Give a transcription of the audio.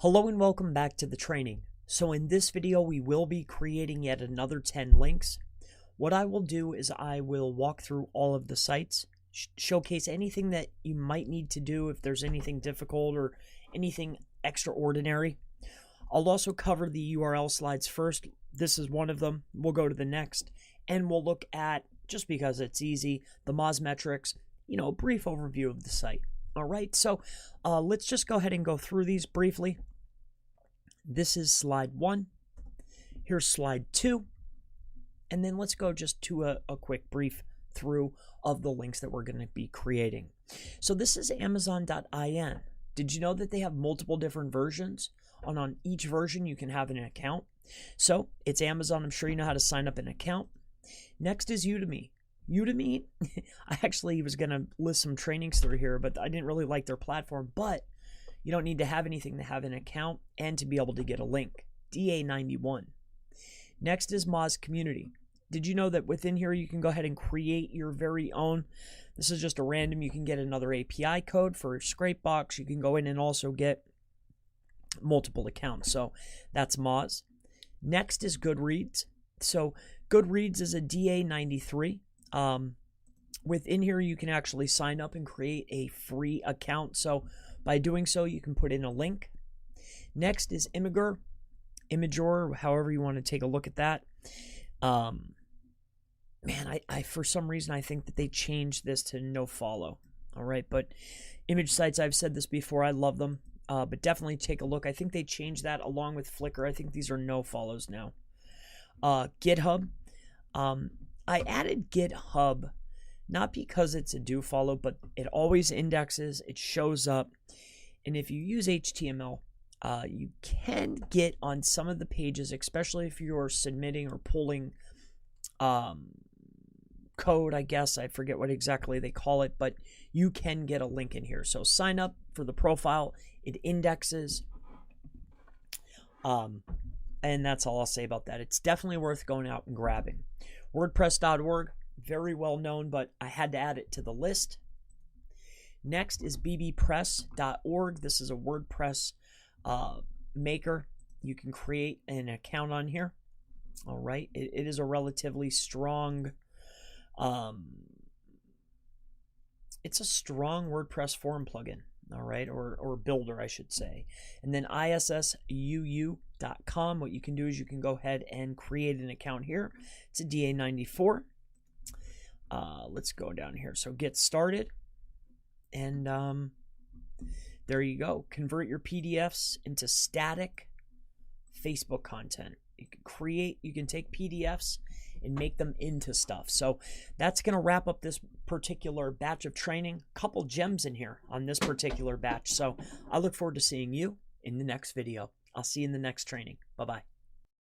Hello and welcome back to the training. So in this video, we will be creating yet another 10 links. What I will do is I will walk through all of the sites, showcase anything that you might need to do if there's anything difficult or anything extraordinary. I'll also cover the URL slides first. This is one of them. We'll go to the next and we'll look at, just because it's easy, the Moz metrics, a brief overview of the site. All right, so let's just go ahead and go through these briefly. This is slide 1. Here's slide 2. And then let's go just to a quick brief through of the links that we're going to be creating. So this is Amazon.in. Did you know that they have multiple different versions? On each version, you can have an account. So it's Amazon. I'm sure you know how to sign up an account. Next is Udemy. Udemy, I actually was going to list some trainings through here, but I didn't really like their platform. But you don't need to have anything to have an account and to be able to get a link. DA91. Next is Moz Community. Did you know that within here you can go ahead and create your very own? This is just a random. You can get another API code for Scrapebox. You can go in and also get multiple accounts. So that's Moz. Next is Goodreads. So Goodreads is a DA93. Within here you can actually sign up and create a free account. So by doing so, you can put in a link. Next is Imgur, however you want to take a look at that. Man, I for some reason I think that they changed this to no follow. All right, but image sites, I've said this before, I love them, but definitely take a look. I think they changed that along with Flickr. I think these are no follows now. GitHub, I added GitHub not because it's a do follow, but it always indexes, it shows up. And if you use HTML, you can get on some of the pages, especially if you're submitting or pulling code, I guess. I forget what exactly they call it, but you can get a link in here. So sign up for the profile. It indexes. And that's all I'll say about that. It's definitely worth going out and grabbing. WordPress.org, very well known, but I had to add it to the list. Next is bbpress.org. This is a WordPress maker. You can create an account on here. All right. It is a relatively strong, it's a strong WordPress form plugin. All right. Or builder, I should say. And then issuu.com. What you can do is you can go ahead and create an account here. It's a DA94. Let's go down here. So get started. And there you go. Convert your PDFs into static Facebook content. You can take PDFs and make them into stuff. So that's going to wrap up this particular batch of training. Couple gems in here on this particular batch. So I look forward to seeing you in the next video. I'll see you in the next training. Bye-bye.